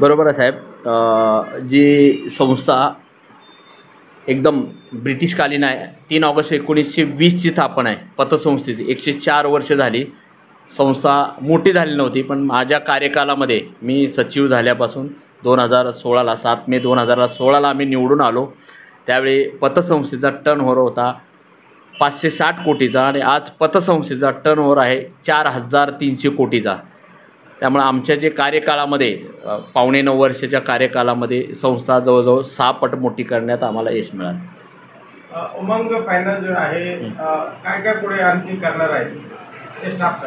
बरोबर आहे साहेब। जी संस्था एकदम ब्रिटिशकालीन आहे। 3 ऑगस्ट 1920ची स्थापना आहे पतसंस्थेची। 104 वर्ष झाली। संस्था मोठी झाली नव्हती, पण माझ्या कार्यकालामध्ये मी सचिव झाल्यापासून 2016ला 7 मे 2016ला आम्ही निवडून आलो। त्यावेळी पतसंस्थेचा टर्नओव्हर होता 560 कोटीचा आणि आज पतसंस्थेचा टर्नओव्हर आहे 4300 कोटीचा। त्यामुळे आमच्या जे कार्यकाळामध्ये पावणे 9 वर्षाच्या कार्यकालामध्ये संस्था जवळजवळ 6 पट मोठी करण्यात आम्हाला यश मिळालं। उमंग फायनान्स जो आहे काय काय पुढे आणखी करणार आहे ते स्टाफ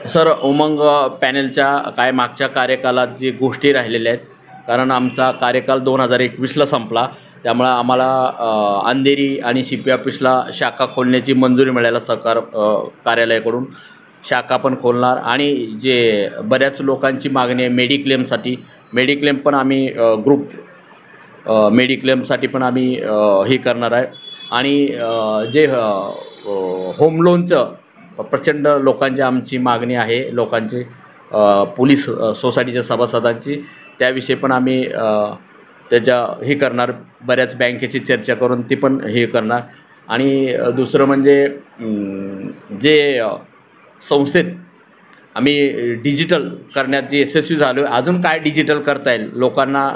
सर, उमंग पॅनलच्या काय मागच्या कार्यकालात जे गोष्टी राहिलेल्या आहेत, कारण आमचा कार्यकाल 2021ला संपला, त्यामुळे आम्हाला अंधेरी आणि CP ऑफिसला शाखा खोलण्याची मंजुरी मिळायला सहकार कार्यालयाकडून शाखा पण खोलणार आणि जे बऱ्याच लोकांची मागणी आहे मेडिक्लेम पण आम्ही ग्रुप मेडिक्लेमसाठी पण आम्ही हे करणार आहे। आणि जे होम लोनचं प्रचंड लोकांची आमची मागणी आहे, लोकांची पोलीस सोसायटीच्या सभासदांची, त्याविषयी पण आम्ही त्याच्या हे करणार। बऱ्याच बँकेची चर्चा करून ती पण हे करणार। आणि दुसरं म्हणजे जे संस्थेत आम्ही डिजिटल करण्यात जे यशस्वी झालो आहे, अजून काय डिजिटल करता येईल, लोकांना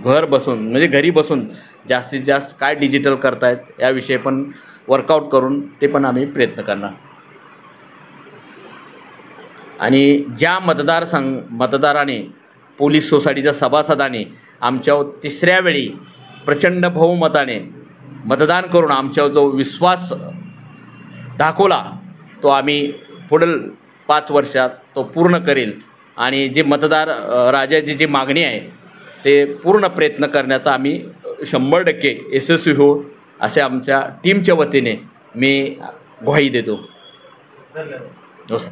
घर बसून म्हणजे घरी बसून जास्तीत जास्त काय डिजिटल करतायत याविषयी पण वर्कआउट करून ते पण आम्ही प्रयत्न करणार। आणि ज्या मतदाराने पोलीस सोसायटीच्या सभासदांनी आमच्यावर 3ऱ्या वेळी प्रचंड बहुमताने मतदान करून आमच्यावर जो विश्वास दाखवला, तो आम्ही पुढील 5 वर्षात तो पूर्ण करेल। आणि जे मतदार राजाची जी मागणी आहे ते पूर्ण प्रयत्न करण्याचा आम्ही 100% यशस्वी होऊ असे आमच्या टीमच्या वतीने मी ग्वाही देतो। धन्यवाद।